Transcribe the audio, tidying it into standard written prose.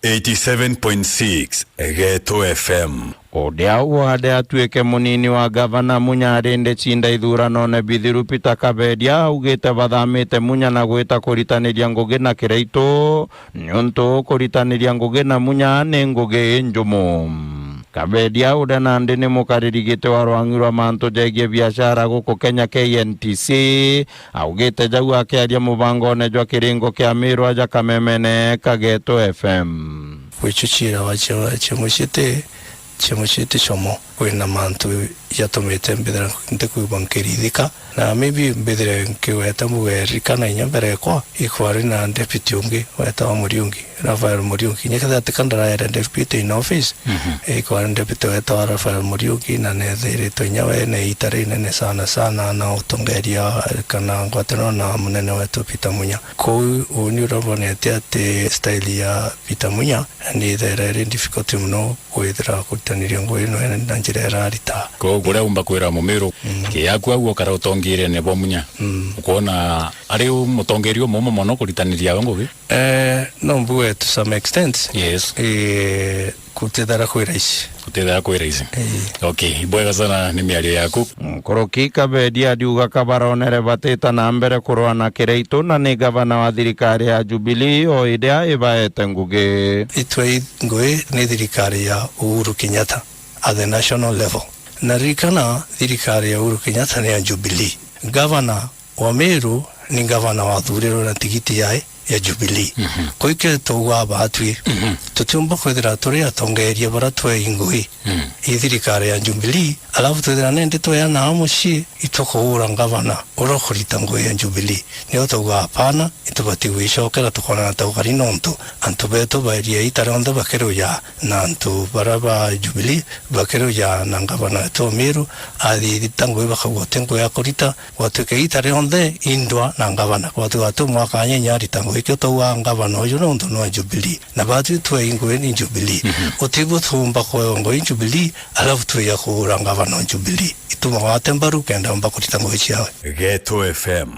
87.6 Geto FM. Odea wade atueke munini wa gavana Munya arende chinda ithurano ne bithiru Peter Kabedia ugite bathamite Munya na gwita kuritaniria ngugi na Kiraito nyonto kuritaniria ngugi na Munya ne ngugi njumu. Kabedia udana ndene mukaririgite wa rwangirwa manto jegie biashara guko Kenya KNTC augite jau akiaria mubango ne jwa kiringo kia Miru aja Kamemene Kageto FM. Wichuchira wachemushite chomo kwina mantu yatomete mbedera ndekubankerithika na maybe mbedera nkiweta muwerika na inyambere kwa ikwari na deputy ungi weta wa Muriungi Rafael Muriungi nyekatha tikandara ya deputy in office ikwari deputy weta wa Rafael Muriungi na nethere to nyawe ne itare ne sana na utongeria kana ngwatano na munene wetu Peter Munya ko uni robonete ate style ya Peter Munya ni there difficult muno kwithira kutaniria ngo ino na njira rarita ko guria umba kwira Mumiru ke yakwa guo kara utongire ne bo Munya ukona ari mutongerio momo mono kuritaniria ngugi no mbuwe to some extent yes kutethera kwira ici okay bwega sana ni miario yaku Koroki Kabedia diuga kabaronere bateta na mbere kurwa na Kiraito na ni gavana wa thirikari ya Jubilee o idea ibaete ngugi itwe ngui ni thirikari ya Uhuru Kenyatta at the national level na rikana thirikari ya Uhuru Kenyatta ni ya Jubilee gavana wa Meru ni gavana wa thuriro na tigiti ya Jubilee koike towa batwi tutumba kwethira turi atongeria baratwe ingui ithirikari ya Jubilee alafu twethira nende toya na amushi itokuura gavana urokhurita ngui ya Jubilee niyo towa hapana itubati wishokera tukona na tawari nonto antu beto baria itare onda bakero ya na antu baraba Jubilee bakero ya na gavana to Meru adi tango bakagotengo ya kurita watuke itare onde indwa na gavana watu mwaka nyari tango ikyo wa gavana oyo ndo no Jubilee na batu twa ingwe ni Jubilee otibu thumba ko ngo Jubilee alafu twa ya ko gavana Jubilee ituma watembaru kenda mbakurita ngo chiawe Geto FM.